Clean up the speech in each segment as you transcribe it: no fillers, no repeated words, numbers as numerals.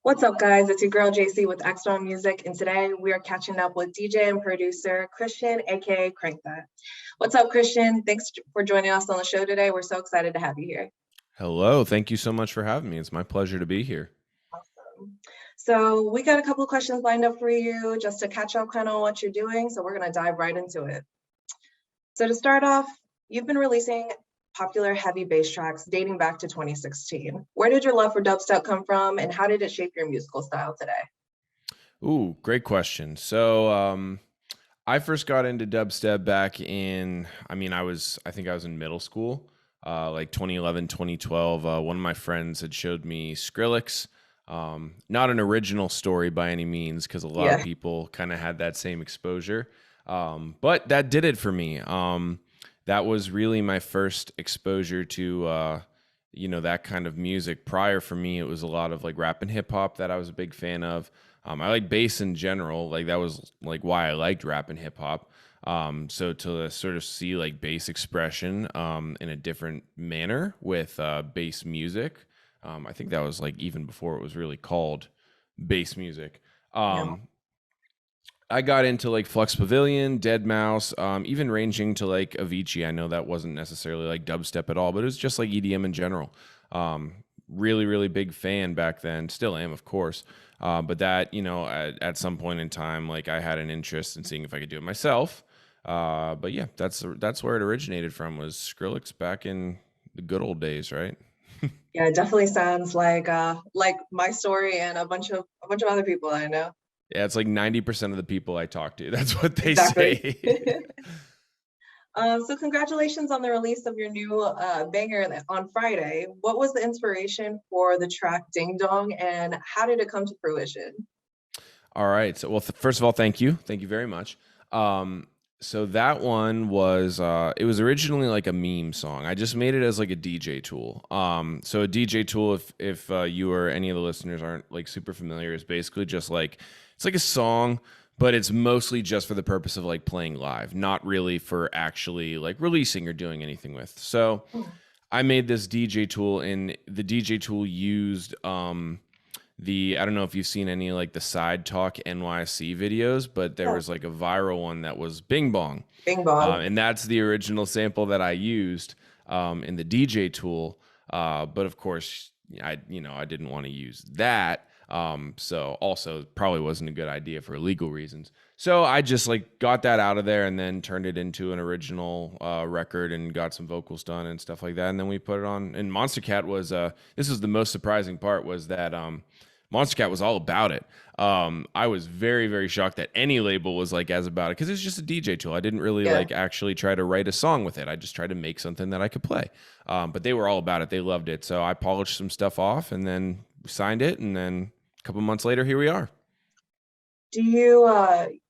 What's up, guys? It's your girl JC with Exron Music, and today we are catching up with DJ and producer Christian, aka Crankdat. What's up, Christian? Thanks for joining us on the show today. We're so excited to have you here. Hello. Thank you so much for having me. It's my pleasure to be here. Awesome. So we got a couple of questions lined up for you just to catch up kind of on what you're doing. So we're going to dive right into it. So to start off, you've been releasing popular heavy bass tracks dating back to 2016. Where did your love for dubstep come from, and how did it shape your musical style today? Ooh, great question. I first got into dubstep back in, I think I was in middle school, like 2011, 2012. One of my friends had showed me Skrillex. Not an original story by any means, because a lot of people kind of had that same exposure. But that did it for me. That was really my first exposure to, that kind of music. Prior for me, it was a lot of like rap and hip hop that I was a big fan of. I like bass in general. Like that was like why I liked rap and hip hop. So to sort of see like bass expression in a different manner with bass music, I think that was like even before it was really called bass music. I got into like Flux Pavilion, Dead Mouse, even ranging to like Avicii. I know that wasn't necessarily like dubstep at all, but it was just like EDM in general. Really, really big fan back then. Still am, of course. But that, at some point in time, like I had an interest in seeing if I could do it myself. But yeah, that's where it originated from, was Skrillex back in the good old days, right? Yeah, it definitely sounds like my story and a bunch of other people I know. Yeah, it's like 90% of the people I talk to. That's what they Exactly. say. So congratulations on the release of your new banger on Friday. What was the inspiration for the track Ding Dong, and how did it come to fruition? All right. So, well, first of all, thank you. Thank you very much. So that one was, it was originally like a meme song. I just made it as like a DJ tool. So a DJ tool, if you or any of the listeners aren't like super familiar, is basically just like, it's like a song, but it's mostly just for the purpose of like playing live, not really for actually like releasing or doing anything with. So I made this DJ tool, and the DJ tool used, I don't know if you've seen any like the Sidetalk NYC videos, but there was like a viral one that was Bing Bong. Bing Bong. And that's the original sample that I used in the DJ tool. But of course, I didn't want to use that. So also probably wasn't a good idea for legal reasons. So I just like got that out of there and then turned it into an original record and got some vocals done and stuff like that. And then we put it on. And Monster Cat was, this was the most surprising part, was that Monster Cat was all about it. I was very, very shocked that any label was like as about it, because it's just a DJ tool. I didn't really like actually try to write a song with it. I just tried to make something that I could play. But they were all about it. They loved it. So I polished some stuff off and then signed it. And then a couple months later, here we are. Do you,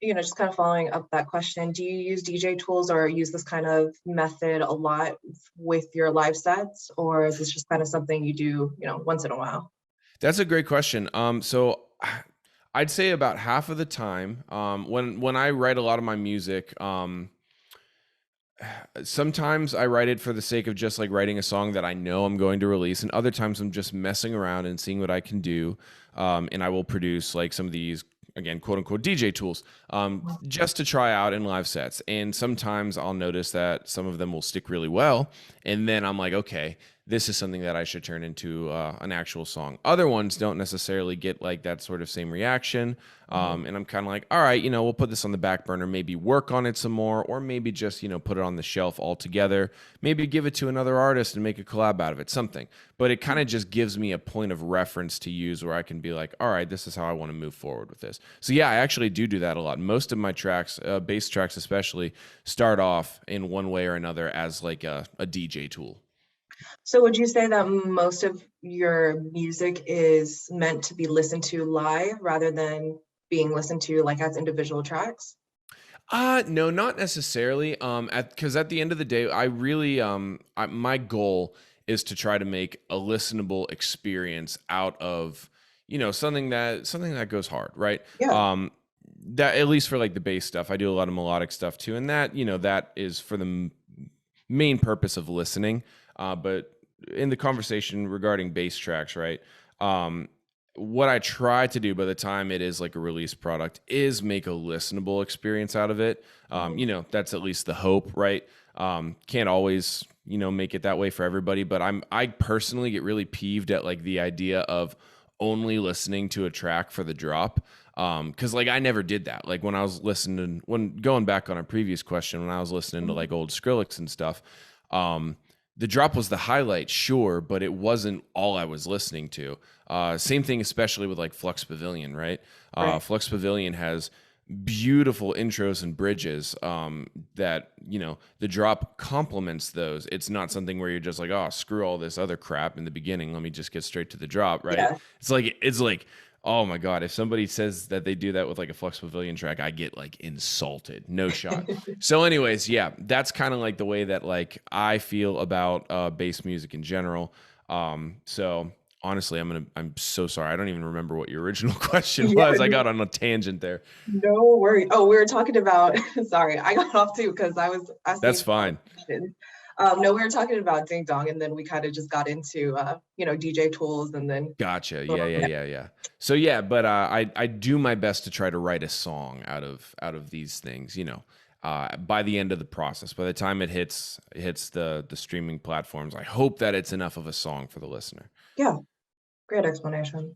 just kind of following up that question, do you use DJ tools or use this kind of method a lot with your live sets, or is this just kind of something you do, once in a while? That's a great question. So I'd say about half of the time, when I write a lot of my music, sometimes I write it for the sake of just like writing a song that I know I'm going to release, and other times I'm just messing around and seeing what I can do. And I will produce like some of these, again, quote unquote DJ tools, just to try out in live sets. And sometimes I'll notice that some of them will stick really well. And then I'm like, okay, this is something that I should turn into an actual song. Other ones don't necessarily get like that sort of same reaction. And I'm kind of like, all right, we'll put this on the back burner, maybe work on it some more, or maybe just, put it on the shelf altogether, maybe give it to another artist and make a collab out of it, something. But it kind of just gives me a point of reference to use where I can be like, all right, this is how I want to move forward with this. So yeah, I actually do that a lot. Most of my tracks, bass tracks especially, start off in one way or another as like a DJ tool. So would you say that most of your music is meant to be listened to live rather than being listened to like as individual tracks? No, not necessarily. Because at the end of the day, I really, my goal is to try to make a listenable experience out of, something that goes hard, right? Yeah. That, at least for like the bass stuff, I do a lot of melodic stuff too, and that, that is for the main purpose of listening. But in the conversation regarding bass tracks, right? what I try to do by the time it is like a release product is make a listenable experience out of it. You know, that's at least the hope, right? Can't always, you know, make it that way for everybody, but I personally get really peeved at like the idea of only listening to a track for the drop. Cause like I never did that. Like when I was listening, when going back on a previous question, when I was listening to like old Skrillex and stuff, the drop was the highlight, sure, but it wasn't all I was listening to. Same thing, especially with like Flux Pavilion, right? Right. Flux Pavilion has beautiful intros and bridges that, you know, the drop complements those. It's not something where you're just like, oh, screw all this other crap in the beginning. Let me just get straight to the drop, right? Yeah. It's like, oh my God, if somebody says that they do that with like a Flux Pavilion track, I get like insulted. No shot. So anyways, yeah, that's kind of like the way that like I feel about bass music in general. So honestly, I'm so sorry. I don't even remember what your original question Yeah, was. I got on a tangent there. no worries. Oh, we were talking about, sorry, I got off too because I was That's asking fine. questions. No, we were talking about Ding Dong, and then we kind of just got into, you know, DJ tools, and then Gotcha. Yeah. So yeah, but I do my best to try to write a song out of these things, you know. By the end of the process, by the time it hits the streaming platforms, I hope that it's enough of a song for the listener. yeah, great explanation.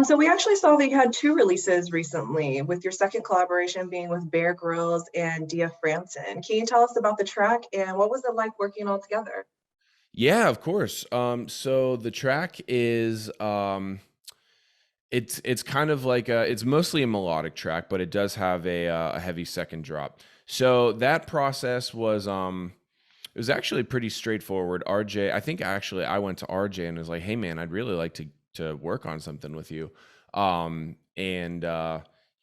So we actually saw that you had two releases recently, with your second collaboration being with Bear Grylls and Dia Frampton. Can you tell us about the track and what was it like working all together? Yeah, of course. So the track is it's kind of like it's mostly a melodic track, but it does have a heavy second drop. So that process was it was actually pretty straightforward. RJ, I think actually I went to RJ and was like, "Hey man, I'd really like to work on something with you." And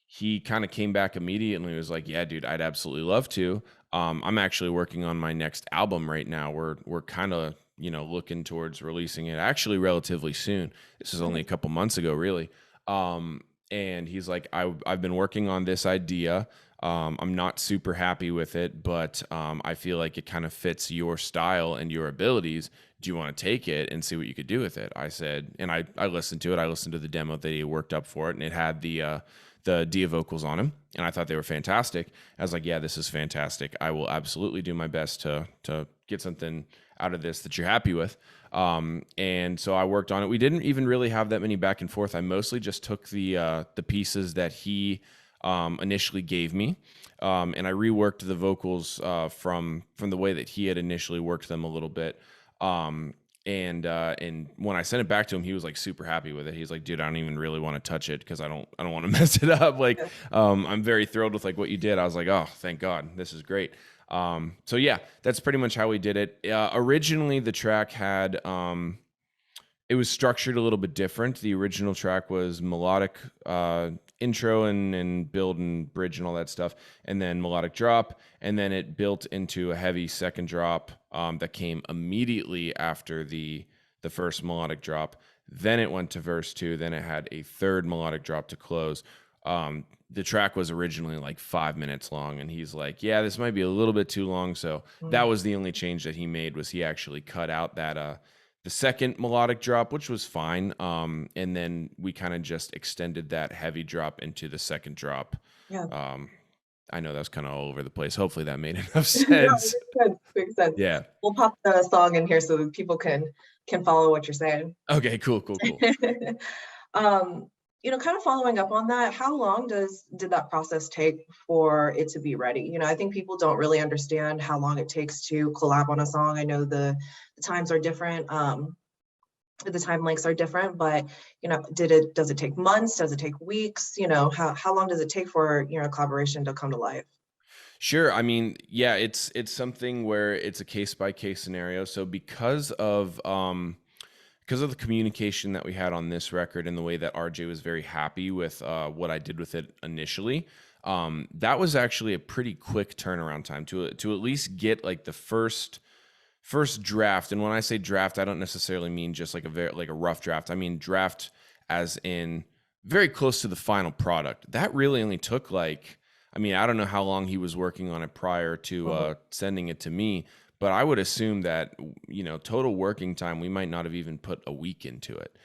he kind of came back immediately and was like, "Yeah, dude, I'd absolutely love to." I'm actually working on my next album right now. We're kind of, you know, looking towards releasing it actually relatively soon. This is only a couple months ago, really. And he's like, I've been working on this idea. I'm not super happy with it, but I feel like it kind of fits your style and your abilities. Do you want to take it and see what you could do with it? I said, and I listened to it. I listened to the demo that he worked up for it, and it had the Dia vocals on them, and I thought they were fantastic. I was like, yeah, this is fantastic. I will absolutely do my best to get something out of this that you're happy with. And so I worked on it. We didn't even really have that many back and forth. I mostly just took the pieces that he initially gave me, and I reworked the vocals from the way that he had initially worked them a little bit. And when I sent it back to him, he was like super happy with it. He's like, dude, I don't even really want to touch it because I don't want to mess it up. Like, I'm very thrilled with like what you did. I was like, oh, thank God, this is great. So yeah, that's pretty much how we did it. Originally the track had, it was structured a little bit different. The original track was melodic, intro and build and bridge and all that stuff, and then melodic drop, and then it built into a heavy second drop that came immediately after the first melodic drop. Then it went to verse 2. Then it had a third melodic drop to close. The track was originally like 5 minutes long, and he's like, yeah, this might be a little bit too long. So that was the only change that he made, was he actually cut out that the second melodic drop, which was fine. And then we kind of just extended that heavy drop into the second drop. Yeah. I know that was kind of all over the place. Hopefully that made enough No, sense. makes sense. Yeah. We'll pop the song in here so that people can follow what you're saying. Okay, cool. You know, kind of following up on that, how long did that process take for it to be ready? You know, I think people don't really understand how long it takes to collab on a song. I know the times are different, the time lengths are different, but you know, does it take months? Does it take weeks? You know, how long does it take for, you know, collaboration to come to life? Sure. I mean, yeah, it's something where it's a case by case scenario. So because of the communication that we had on this record and the way that RJ was very happy with what I did with it initially, that was actually a pretty quick turnaround time to at least get like the first draft. And when I say draft, I don't necessarily mean just like a rough draft. I mean draft as in very close to the final product. That really only took like, I mean, I don't know how long he was working on it prior to sending it to me, but I would assume that, you know, total working time, we might not have even put a week into it.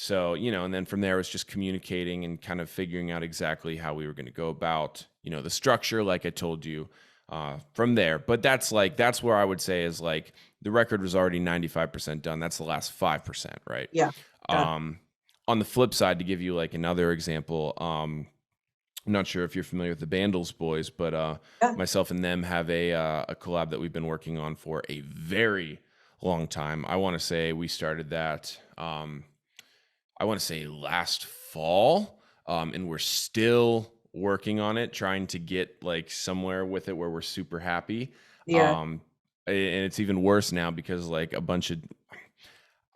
So, you know, and then from there it was just communicating and kind of figuring out exactly how we were going to go about, you know, the structure, like I told you, from there. But that's where I would say is like the record was already 95% done. That's the last 5%, right? Yeah. Got On the flip side, to give you like another example, I'm not sure if you're familiar with the Bandles boys, but yeah. myself and them have a collab that we've been working on for a very long time. I want to say we started that. I want to say last fall, and we're still working on it, trying to get like somewhere with it where we're super happy. Yeah. And it's even worse now because like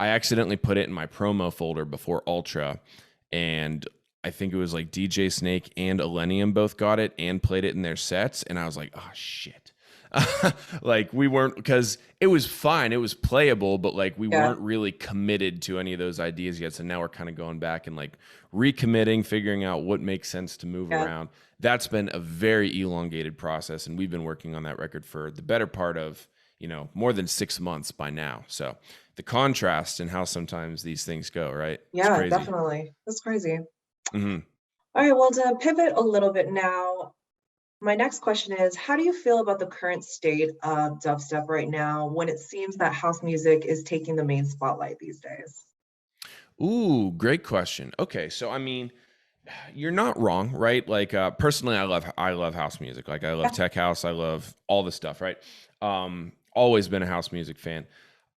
I accidentally put it in my promo folder before Ultra, and I think it was like DJ Snake and Elenium both got it and played it in their sets, and I was like, oh shit. Like we weren't, because it was fine, it was playable, but like we Yeah. weren't really committed to any of those ideas yet. So now we're kind of going back and like recommitting, figuring out what makes sense to move Yeah. around. That's been a very elongated process, and we've been working on that record for the better part of, you know, more than 6 months by now. So the contrast and how sometimes these things go, right? It's Yeah, crazy. definitely. That's crazy. Hmm. All right, well, to pivot a little bit now, my next question is, how do you feel about the current state of dubstep right now when it seems that house music is taking the main spotlight these days? Ooh, great question. Okay, so I mean, you're not wrong, right? Like personally, I love house music. Like I love Yeah. tech house. I love all this stuff, right? Always been a house music fan.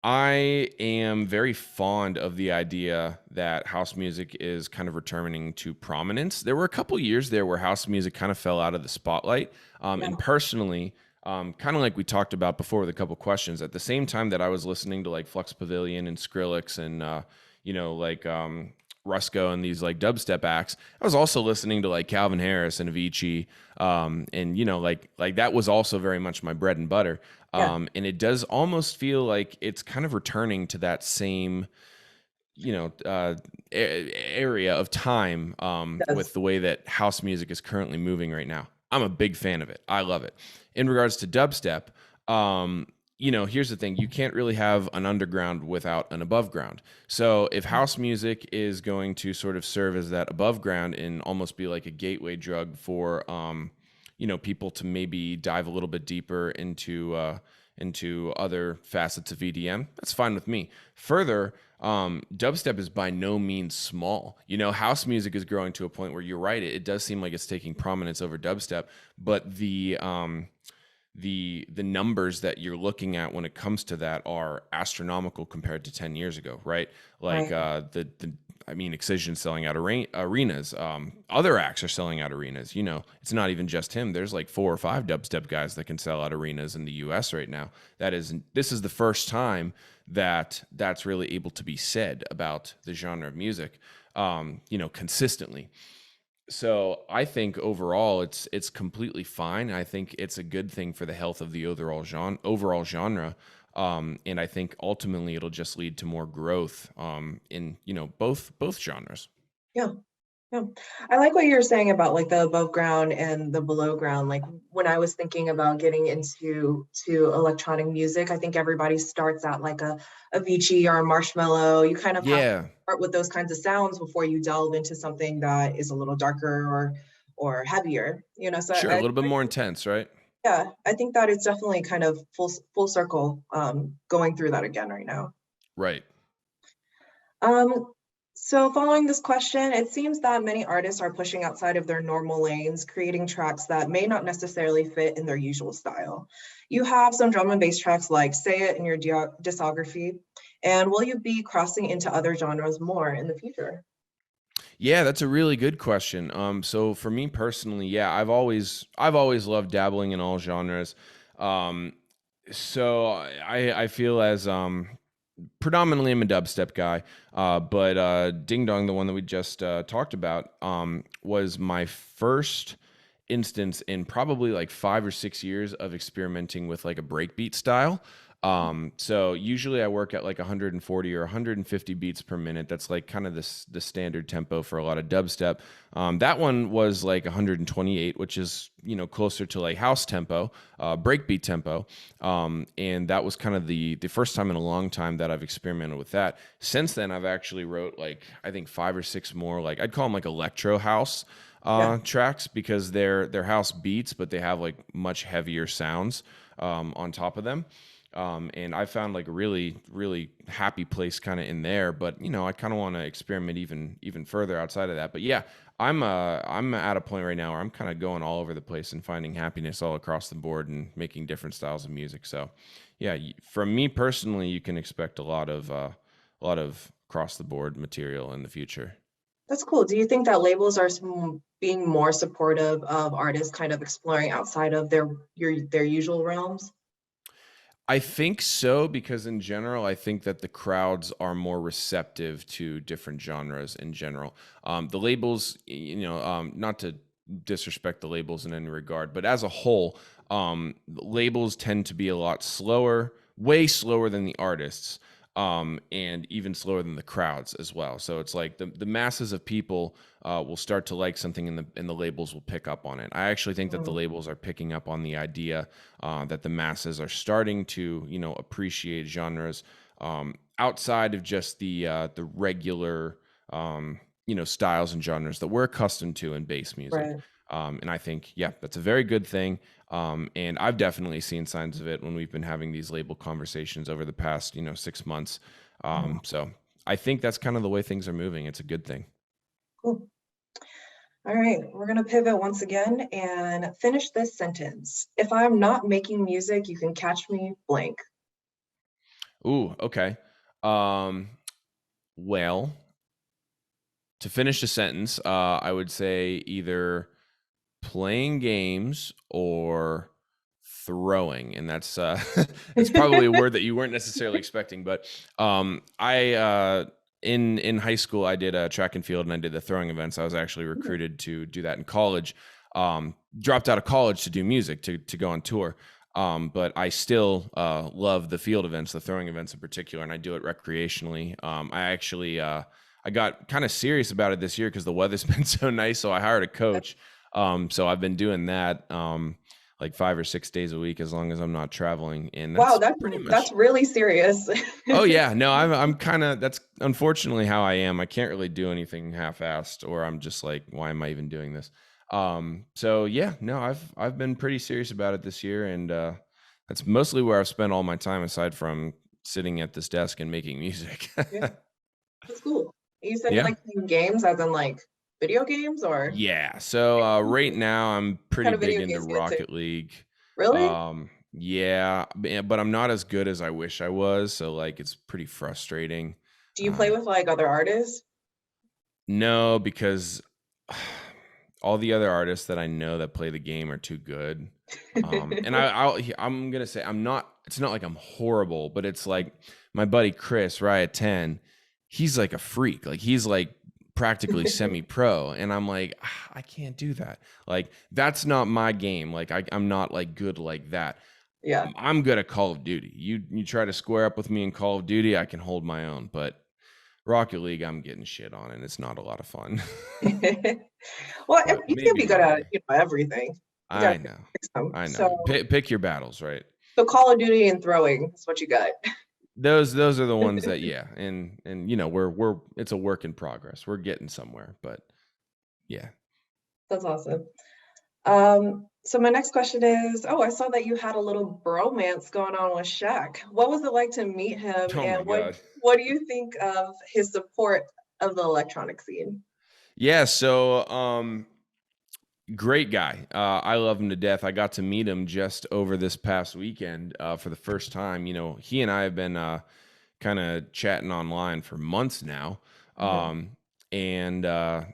I am very fond of the idea that house music is kind of returning to prominence. There were a couple years there where house music kind of fell out of the spotlight. Yeah. And personally, kind of like we talked about before with a couple questions, at the same time that I was listening to like Flux Pavilion and Skrillex and, you know, like Rusko and these like dubstep acts, I was also listening to like Calvin Harris and Avicii. And, you know, like that was also very much my bread and butter. Yeah. And it does almost feel like it's kind of returning to that same, you know, area of time Does. with the way that house music is currently moving right now. I'm a big fan of it. I love it. In regards to dubstep, you know, here's the thing. You can't really have an underground without an above ground. So if house music is going to sort of serve as that above ground and almost be like a gateway drug for, you know, people to maybe dive a little bit deeper into other facets of EDM, that's fine with me. Further, dubstep is by no means small. You know, house music is growing to a point where you're right. It does seem like it's taking prominence over dubstep, but the numbers that you're looking at when it comes to that are astronomical compared to 10 years ago, right? Like Right. I mean, Excision's selling out arenas. Other acts are selling out arenas. You know, it's not even just him. There's like 4 or 5 dubstep guys that can sell out arenas in the U.S. right now. This is the first time that that's really able to be said about the genre of music, you know, consistently. So I think overall it's completely fine. I think it's a good thing for the health of the overall genre. And I think ultimately it'll just lead to more growth in, you know, both genres. Yeah. Yeah. I like what you're saying about like the above ground and the below ground. Like when I was thinking about getting into electronic music, I think everybody starts at like a Avicii or a Marshmello. You kind of have to Yeah, start with those kinds of sounds before you delve into something that is a little darker or heavier, you know. So sure, a I little bit more intense, right? yeah, I think that it's definitely kind of full circle going through that again right now. Right. Um, so following this question, it seems that many artists are pushing outside of their normal lanes, creating tracks that may not necessarily fit in their usual style. You have some drum and bass tracks like Say It in your discography, and will you be crossing into other genres more in the future? Yeah, that's a really good question. So for me personally, yeah, I've always loved dabbling in all genres. Um, so I feel as predominantly I'm a dubstep guy, but Ding Dong, the one that we just talked about, was my first instance in probably like 5 or 6 years of experimenting with like a breakbeat style. So usually I work at like 140 or 150 beats per minute. That's like kind of the standard tempo for a lot of dubstep. That one was like 128, which is, you know, closer to like house tempo, breakbeat tempo. And that was kind of the first time in a long time that I've experimented with that. Since then, I've actually wrote like, I think 5 or 6 more, like I'd call them like electro house Yeah. tracks, because they're house beats, but they have like much heavier sounds on top of them. And I found like a really, really happy place kind of in there. But you know, I kind of want to experiment even further outside of that. But yeah, I'm at a point right now where I'm kind of going all over the place and finding happiness all across the board and making different styles of music. So yeah, from me personally, you can expect a lot of across the board material in the future. That's cool. Do you think that labels are being more supportive of artists kind of exploring outside of their usual realms? I think so, because in general, I think that the crowds are more receptive to different genres in general. The labels, not to disrespect the labels in any regard, but as a whole, labels tend to be a lot slower, way slower than the artists, and even slower than the crowds as well. So it's like the masses of people will start to like something, and the labels will pick up on it. I actually think that the Mm, labels are picking up on the idea that the masses are starting to, appreciate genres outside of just the regular, styles and genres that we're accustomed to in bass music. right. And I think, yeah, that's a very good thing. And I've definitely seen signs of it when we've been having these label conversations over the past, 6 months. Mm, So I think that's kind of the way things are moving. It's a good thing. cool. All right, we're going to pivot once again and finish this sentence. If I'm not making music, you can catch me blank. Ooh, okay. Um, well, to finish the sentence, I would say either playing games or throwing, and that's that's probably a word that you weren't necessarily expecting. But I in high school I did track and field, and I did the throwing events. I was actually Mm, recruited to do that in college. Dropped out of college to do music, to go on tour. But I still love the field events, the throwing events in particular, and I do it recreationally. I actually I got kind of serious about it this year because the weather's been so nice. So I hired a coach. So I've been doing that like 5 or 6 days a week, as long as I'm not traveling, and wow, that's that's pretty much. that's really serious. Oh yeah, no, I'm kind of, that's unfortunately how I am. I can't really do anything half-assed, or I'm just like, why am I even doing this? So yeah, no, I've been pretty serious about it this year, and that's mostly where I've spent all my time, aside from sitting at this desk and making music. Yeah, that's cool. You said you Yeah. like playing games, as in like video games, or Yeah. So right now I'm what pretty kind of big video into games you into? Rocket League. Really? Yeah, but I'm not as good as I wish I was. So like it's pretty frustrating. Do you play Um, with like other artists? no, because all the other artists that I know that play the game are too good. And I'm gonna say I'm not. It's not like I'm horrible, but it's like my buddy Chris, Riot 10. He's like a freak. Like he's like practically semi-pro, and I'm like, I can't do that. Like that's not my game. Like I'm not like good like that. Yeah, I'm good at Call of Duty. You try to square up with me in Call of Duty, I can hold my own. But Rocket League, I'm getting shit on, and it's not a lot of fun. well, But you can't maybe be good one at day. everything. You I gotta know. fix them. I know. So, Pick your battles, right? so Call of Duty and throwing is what you got. Those are the ones that, yeah, and we're it's a work in progress. We're getting somewhere, but yeah. That's awesome. So my next question is, oh, I saw that you had a little bromance going on with Shaq. What was it like to meet him, Oh and my what God. what do you think of his support of the electronic scene? Yeah, so great guy. I love him to death. I got to meet him just over this past weekend for the first time. He and I have been kind of chatting online for months now. Mhm. And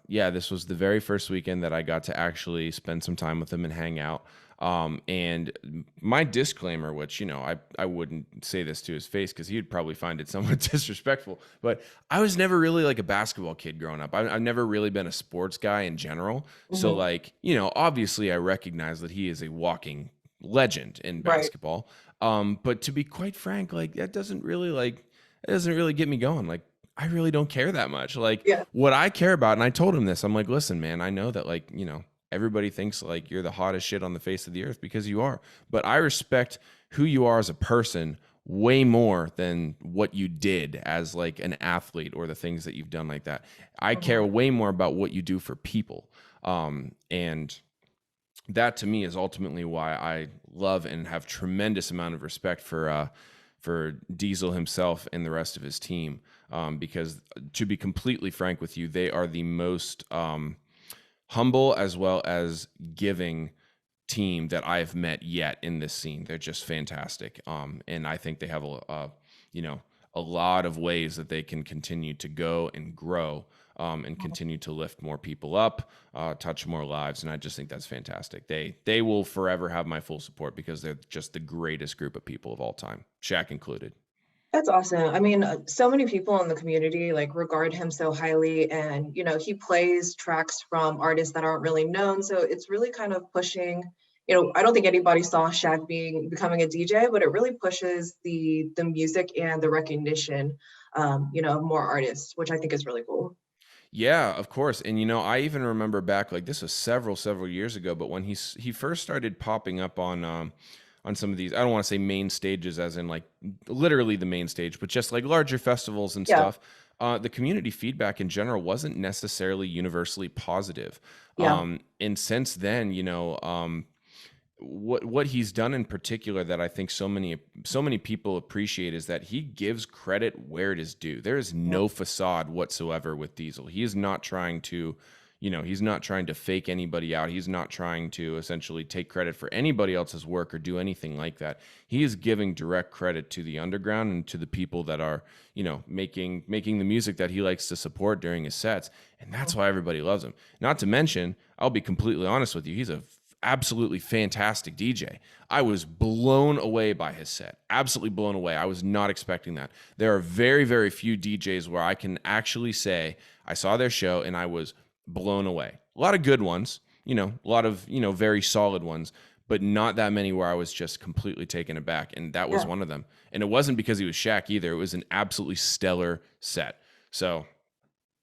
yeah, this was the very first weekend that I got to actually spend some time with him and hang out. And my disclaimer, which, I wouldn't say this to his face because he'd probably find it somewhat disrespectful, but I was never really like a basketball kid growing up. I've never really been a sports guy in general. So, Mhm. like, obviously I recognize that he is a walking legend in Right. basketball. But to be quite frank, like it doesn't really get me going. Like I really don't care that much. Like Yeah. what I care about, and I told him this, I'm like, listen, man, I know that like, everybody thinks like you're the hottest shit on the face of the earth because you are, but I respect who you are as a person way more than what you did as like an athlete or the things that you've done like that. I care Mhm. way more about what you do for people. And that to me is ultimately why I love and have tremendous amount of respect for Diesel himself and the rest of his team. Because to be completely frank with you, they are the most humble as well as giving team that I've met yet in this scene. They're just fantastic. And I think they have a lot of ways that they can continue to go and grow, and continue to lift more people up, touch more lives. And I just think that's fantastic. They will forever have my full support because they're just the greatest group of people of all time, Shaq included. That's awesome. I mean, so many people in the community like regard him so highly, and he plays tracks from artists that aren't really known. So it's really kind of pushing. I don't think anybody saw Shaq becoming a DJ, but it really pushes the music and the recognition, of more artists, which I think is really cool. Yeah, of course. And I even remember back like this was several years ago, but when he first started popping up on some of these, I don't want to say main stages as in like literally the main stage, but just like larger festivals and Yeah, stuff. The community feedback in general wasn't necessarily universally positive. yeah, And since then, what he's done in particular that I think so many people appreciate is that he gives credit where it is due. There is yeah, no facade whatsoever with Diesel. He is not trying to, he's not trying to fake anybody out. He's not trying to essentially take credit for anybody else's work or do anything like that. He is giving direct credit to the underground and to the people that are, making the music that he likes to support during his sets. And that's why everybody loves him. Not to mention, I'll be completely honest with you, he's a absolutely fantastic DJ. I was blown away by his set. Absolutely blown away. I was not expecting that. There are very, very few DJs where I can actually say I saw their show and I was blown away. A lot of good ones, a lot of, very solid ones, but not that many where I was just completely taken aback. And that was yeah. one of them. And it wasn't because he was Shaq either. It was an absolutely stellar set. So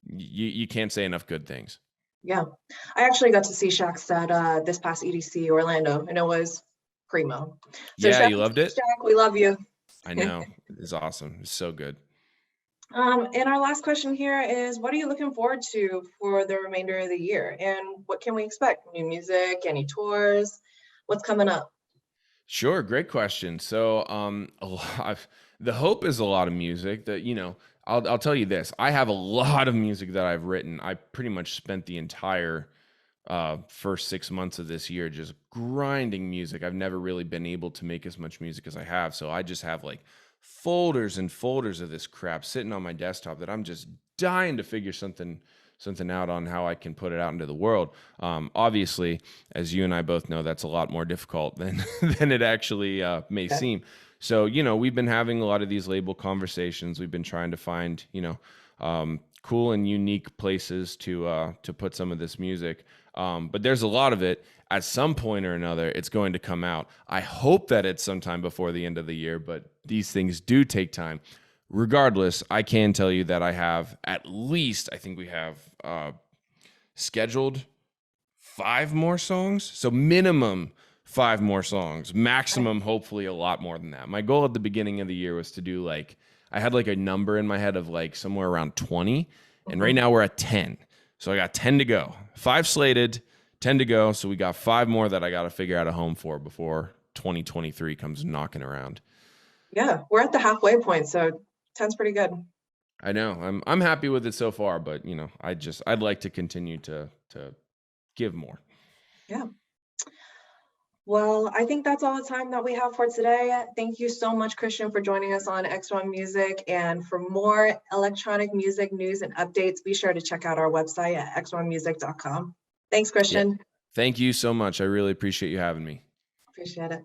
you can't say enough good things. Yeah, I actually got to see Shaq set this past EDC Orlando, and it was primo. So Yeah, shout you out loved to it? Shaq, we love you. I know. It's awesome. It's so good. And our last question here is, what are you looking forward to for the remainder of the year, and what can we expect? New music, any tours? What's coming up? Sure, great question. So, the hope is a lot of music that, I'll tell you this. I have a lot of music that I've written. I pretty much spent the entire first 6 months of this year just grinding music. I've never really been able to make as much music as I have. So I just have like folders and folders of this crap sitting on my desktop that I'm just dying to figure something out on how I can put it out into the world. Obviously, as you and I both know, that's a lot more difficult than than it actually may Okay. seem. So, we've been having a lot of these label conversations. We've been trying to find, cool and unique places to put some of this music. But there's a lot of it. At some point or another, it's going to come out. I hope that it's sometime before the end of the year, but these things do take time. Regardless, I can tell you that I have at least, I think we have scheduled 5 more songs. So minimum 5 more songs, maximum, hopefully a lot more than that. My goal at the beginning of the year was to do like, I had like a number in my head of like somewhere around 20. And right Mhm. now we're at 10. So I got 10 to go. 5 slated, 10 to go. So we got 5 more that I got to figure out a home for before 2023 comes knocking around. Yeah, we're at the halfway point, so 10's pretty good. I know. I'm happy with it so far, but I'd like to continue to give more. Yeah. Well, I think that's all the time that we have for today. Thank you so much, Christian, for joining us on Exron Music. And for more electronic music news and updates, be sure to check out our website at exronmusic.com. Thanks, Yeah. Christian. Thank you so much. I really appreciate you having me. Appreciate it.